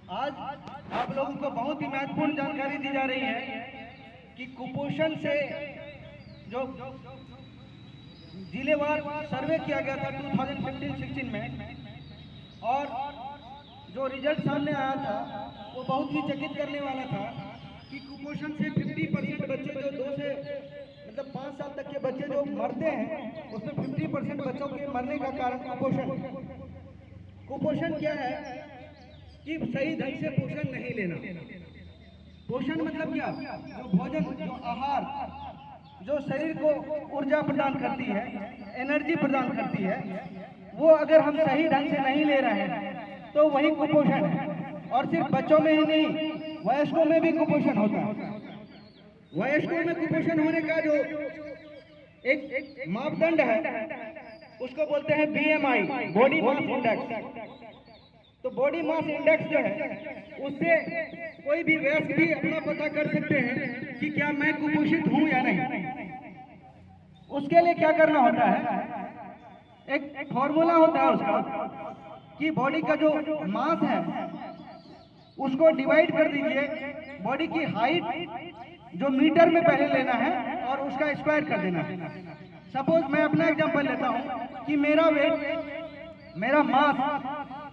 आज आप लोगों को बहुत ही महत्वपूर्ण जानकारी दी जा रही है कि कुपोषण से जो जिलेवार सर्वे किया गया था 2015-16 में, और जो रिजल्ट सामने आया था वो बहुत ही चकित करने वाला था कि कुपोषण से 50% बच्चे जो 2 से मतलब 5 साल तक के बच्चे जो मरते हैं उसमें 50% बच्चों के मरने का कारण कुपोषण क्या है कि सही ढंग से पोषण नहीं लेना। पोषण मतलब क्या? जो भोजन, जो आहार, जो शरीर को ऊर्जा प्रदान करती है, एनर्जी प्रदान करती है, वो अगर हम सही ढंग से नहीं ले रहे हैं तो वही कुपोषण है। और सिर्फ बच्चों में ही नहीं, वयस्कों में भी कुपोषण होता है। वयस्कों में कुपोषण होने का जो एक मापदंड है उसको बोलते हैं BMI, बॉडी मास इंडेक्स। तो बॉडी मास इंडेक्स जो है उससे कोई भी वयस्क भी अपना पता कर सकते हैं कि क्या मैं कुपोषित हूं या नहीं। उसके लिए क्या करना होता है, एक फॉर्मूला होता है उसका कि बॉडी का जो मास है उसको डिवाइड कर दीजिए बॉडी की हाइट जो मीटर में पहले लेना है और उसका स्क्वायर कर देना है। सपोज मैं अपना एग्जांपल लेता हूं कि मेरा मास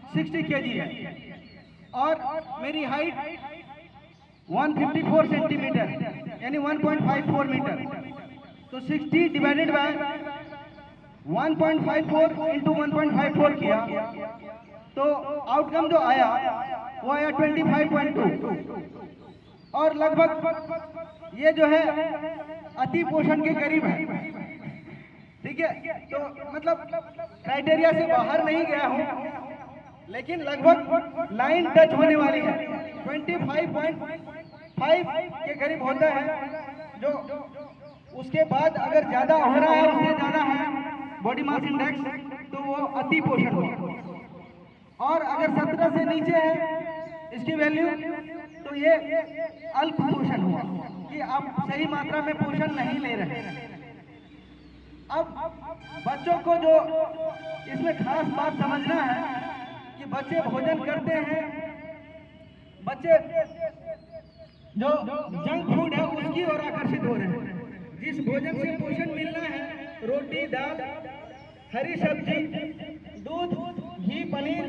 60 kg है और मेरी हाइट 154 सेंटीमीटर यानी 1.54 मीटर। तो 60 डिवाइडेड बाय 1.54 इंटू 1.54 किया तो आउटकम जो आया वो आया 25.2। और लगभग ये जो है अति पोषण के करीब है। ठीक है, तो मतलब क्राइटेरिया से बाहर नहीं गया हूं, लेकिन लगभग लाइन टच होने वाली है। 25.5 के करीब होता है। जो उसके बाद अगर ज्यादा हो रहा है, उससे ज्यादा है बॉडी मास इंडेक्स, तो वो अति पोषण होगा। और अगर 17 से नीचे है इसकी वैल्यू, तो ये अल्प पोषण हुआ कि आप सही मात्रा में पोषण नहीं ले रहे हैं। अब बच्चों को जो इसमें खास बात समझना है कि बच्चे भोजन करते हैं, बच्चे जो जंक फूड है उसकी ओर आकर्षित हो रहे हैं। जिस भोजन से पोषण मिलना है, रोटी, दाल, हरी सब्जी, दूध, घी, पनीर,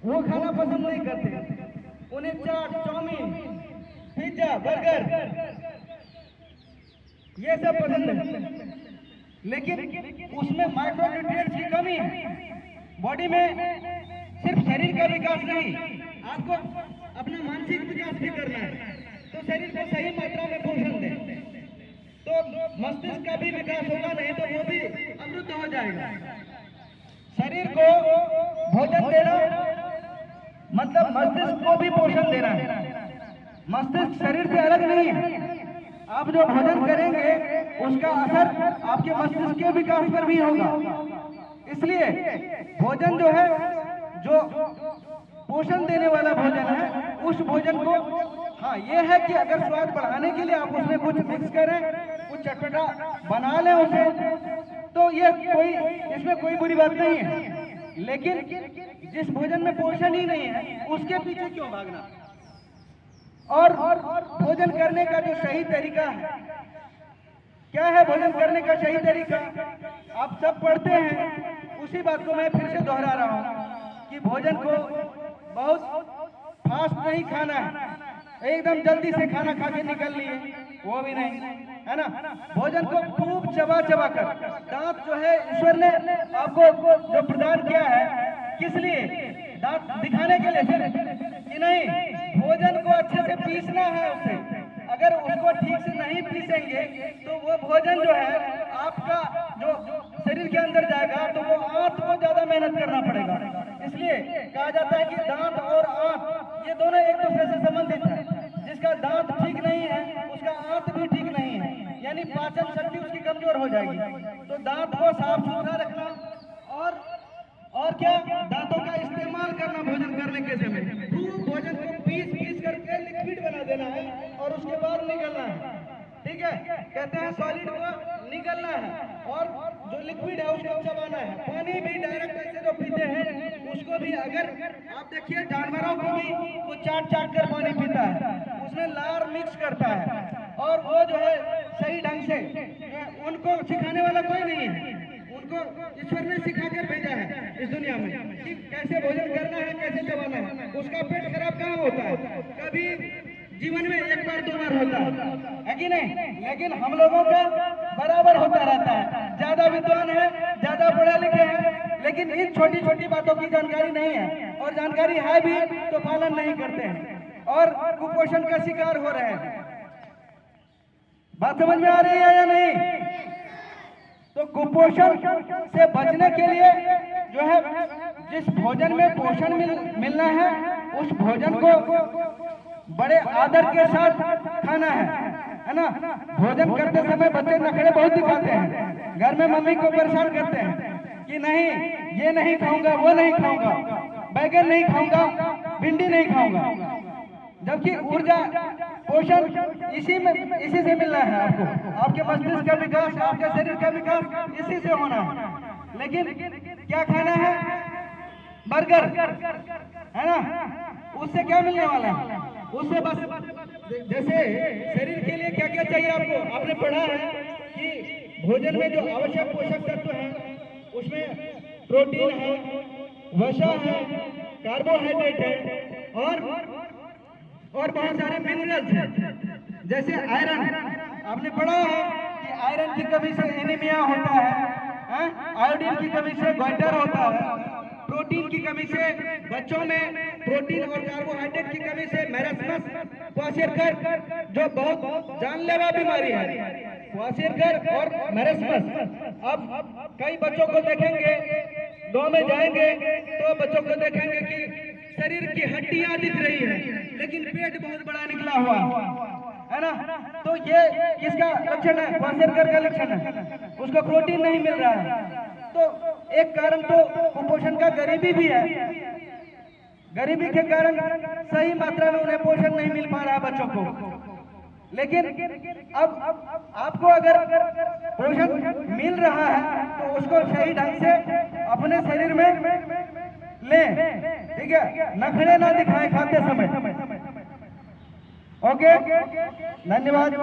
वो खाना पसंद नहीं करते। उन्हें चाट, चाउमीन, पिज्जा, बर्गर ये सब पसंद है। लेकिन उसमें माइक्रोन्यूट्रिएंट्स की कमी है। बॉडी में सिर्फ शरीर का विकास नहीं, आपको अपना मानसिक विकास भी करना है। तो शरीर को सही मात्रा में पोषण दें तो मस्तिष्क का भी विकास होगा, नहीं तो वो भी अवरुद्ध हो जाएगा। शरीर को भोजन देना मतलब मस्तिष्क को भी पोषण देना है। मस्तिष्क शरीर से अलग नहीं है। आप जो भोजन करेंगे उसका असर आपके मस्तिष्क के विकास पर भी होगा। इसलिए भोजन जो है, जो पोषण देने वाला भोजन है, उस भोजन को, हाँ ये है कि अगर स्वाद बढ़ाने के लिए आप उसमें कुछ मिक्स करें, कुछ चटपटा बना लें उसे, तो ये इसमें कोई बुरी बात नहीं है। लेकिन जिस भोजन में पोषण ही नहीं है उसके पीछे क्यों भागना। और भोजन करने का जो सही तरीका है, क्या है भोजन करने का सही तरीका? आप सब पढ़ते हैं, उसी बात को मैं फिर से दोहरा रहा हूं कि भोजन को बहुत फास्ट नहीं खाना है, एकदम जल्दी से खाना खा के निकल लिए, वो भी नहीं है ना। भोजन को खूब चबा चबा कर, दांत जो है ईश्वर ने आपको जो प्रदान किया है, किस लिए? दांत दिखाने के लिए कि नहीं, भोजन को अच्छे से पीसना है उसे। अगर उसको ठीक से नहीं पीसेंगे तो वो भोजन जो है आपका जो शरीर के अंदर जाएगा तो वो आंत को ज्यादा मेहनत करना पड़ेगा। इसलिए कहा जाता है कि दांत और आंत ये दोनों एक दूसरे से संबंधित है। जिसका दांत ठीक नहीं है उसका आंत भी ठीक नहीं है, यानी पाचन शक्ति उसकी कमजोर हो जाएगी। तो दांत को साफ सुथरा रखना और क्या, दांतों का इस्तेमाल करना भोजन करने के समय। खूब भोजन को पीस करके लिक्विड बना देना है और उसके बाद निकलना है। ठीक है, कहते हैं सॉलिड को निकलना है और जो लिक्विड है उसको चबाना है। पानी भी डायरेक्ट ऐसे जो पीते हैं उसको भी अगर आप देखिए जानवरों को भी वो चाट चाट कर पानी पीता है, उसमें लार मिक्स करता है, और वो जो है सही ढंग से उनको सिखाने वाला कोई नहीं है। उनको ईश्वर ने सिखा कर भेजा है इस दुनिया में कि कैसे भोजन करना है, कैसे चबाना है। उसका पेट खराब कहाँ होता है? कभी जीवन में एक बार 2 बार होता है कि नहीं? लेकिन हम लोगों का बराबर होता रहता है। ज्यादा विद्वान है, ज्यादा पढ़े लिखे हैं, लेकिन इन छोटी छोटी बातों की जानकारी नहीं है, और जानकारी है भी तो पालन नहीं करते हैं और कुपोषण का शिकार हो रहे हैं। बात समझ में आ रही है या नहीं? तो कुपोषण से बचने के लिए जो है जिस भोजन में पोषण मिलना है, उस भोजन को बड़े आदर के साथ खाना है ना? भोजन करते समय बच्चे नखरे बहुत दिखाते हैं, घर में मम्मी को परेशान करते हैं कि नहीं ये नहीं खाऊंगा, वो नहीं खाऊंगा, बैगन नहीं खाऊंगा, भिंडी नहीं खाऊंगा, जबकि ऊर्जा पोषण इसी से मिलना है आपको। आपके मस्तिष्क का विकास, आपके शरीर का विकास इसी से होना है। लेकिन क्या खाना है? बर्गर, है ना? उससे क्या मिलने वाला है? उससे बस जैसे शरीर के लिए क्या क्या चाहिए आपको, आपने पढ़ा है कि भोजन में जो आवश्यक पोषक तत्व हैं उसमें प्रोटीन है, वसा है, कार्बोहाइड्रेट है, और बहुत सारे मिनरल्स हैं, जैसे आयरन। आपने पढ़ा है कि आयरन की कमी से एनीमिया होता है, आयोडीन की कमी से गोइटर होता है, प्रोटीन की कमी से बच्चों में प्रोटीन और कार्बोहाइड्रेट की कमी से मैरास्मस, क्वाशियरकर, जो बहुत जानलेवा बीमारी है, क्वाशियरकर और मैरास्मस। अब कई बच्चों को देखेंगे, गांव में जाएंगे तो बच्चों को देखेंगे कि शरीर की हड्डियां दिख रही है, लेकिन पेट बहुत बड़ा निकला हुआ है ना? तो ये किसका लक्षण है? क्वाशियरकर का लक्षण है। उसको प्रोटीन नहीं मिल रहा है। तो एक कारण तो कुपोषण का गरीबी भी है। गरीबी के कारण सही मात्रा में उन्हें पोषण नहीं मिल पा रहा है बच्चों को। लेकिन अब आपको अगर पोषण मिल रहा है तो उसको सही ढंग से अपने शरीर में लें, ठीक है? नखरे ना दिखाएं खाते समय। ओके, धन्यवाद।